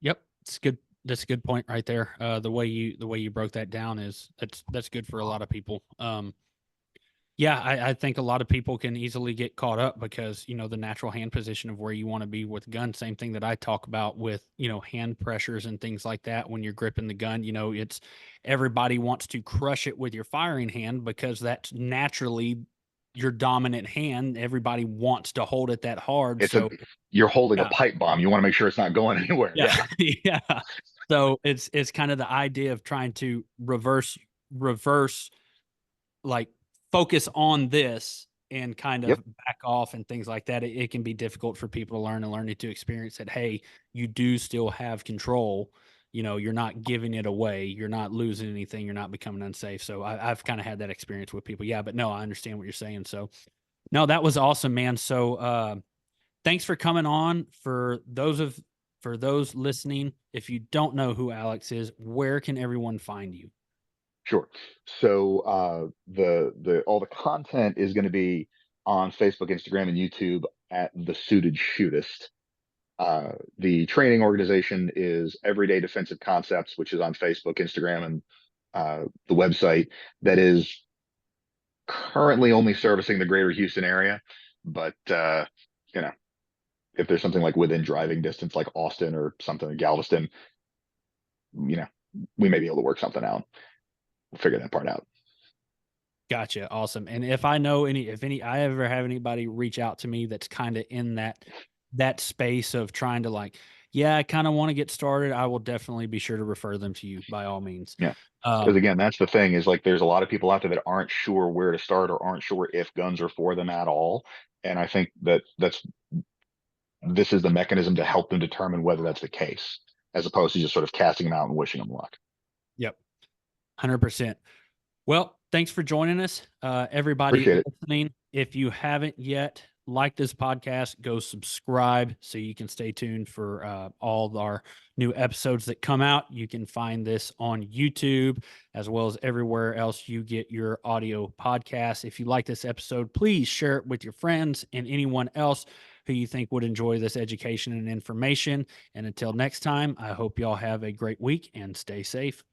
Yep, it's good. That's a good point right there. The way you broke that down is that's good for a lot of people. Yeah, I think a lot of people can easily get caught up because the natural hand position of where you want to be with gun. Same thing that I talk about with hand pressures and things like that when you're gripping the gun. It's everybody wants to crush it with your firing hand because that's naturally your dominant hand. Everybody wants to hold it that hard. It's a So You're holding a yeah, pipe bomb. You want to make sure it's not going anywhere. yeah, Yeah. yeah. So it's kind of the idea of trying to reverse like focus on this and kind Yep. of back off and things like that. It can be difficult for people to learn and learning to experience that, hey, you do still have control. You're not giving it away. You're not losing anything. You're not becoming unsafe. So I've kind of had that experience with people. Yeah, but no, I understand what you're saying. So no, that was awesome, man. So thanks for coming on. For those listening, if you don't know who Alex is, where can everyone find you? Sure. So the all the content is going to be on Facebook, Instagram, and YouTube at the Suited Shootist. The training organization is Everyday Defensive Concepts, which is on Facebook, Instagram, and the website that is currently only servicing the greater Houston area. But you know, if there's something like within driving distance, like Austin or something, Galveston, you know, we may be able to work something out. We'll figure that part out. Gotcha. Awesome. And if I ever have anybody reach out to me that's kind of in that space of trying to like, yeah, I kind of want to get started, I will definitely be sure to refer them to you by all means. Yeah. Because Um, again, that's the thing is like there's a lot of people out there that aren't sure where to start or aren't sure if guns are for them at all. And I think that this is the mechanism to help them determine whether that's the case, as opposed to just sort of casting them out and wishing them luck. yep, 100%. Well, thanks for joining us. Everybody Appreciate it. listening, if you haven't yet liked this podcast, go subscribe so you can stay tuned for all of our new episodes that come out. You can find this on YouTube as well as everywhere else you get your audio podcasts. If you like this episode, please share it with your friends and anyone else who you think would enjoy this education and information. And until next time, I hope y'all have a great week and stay safe.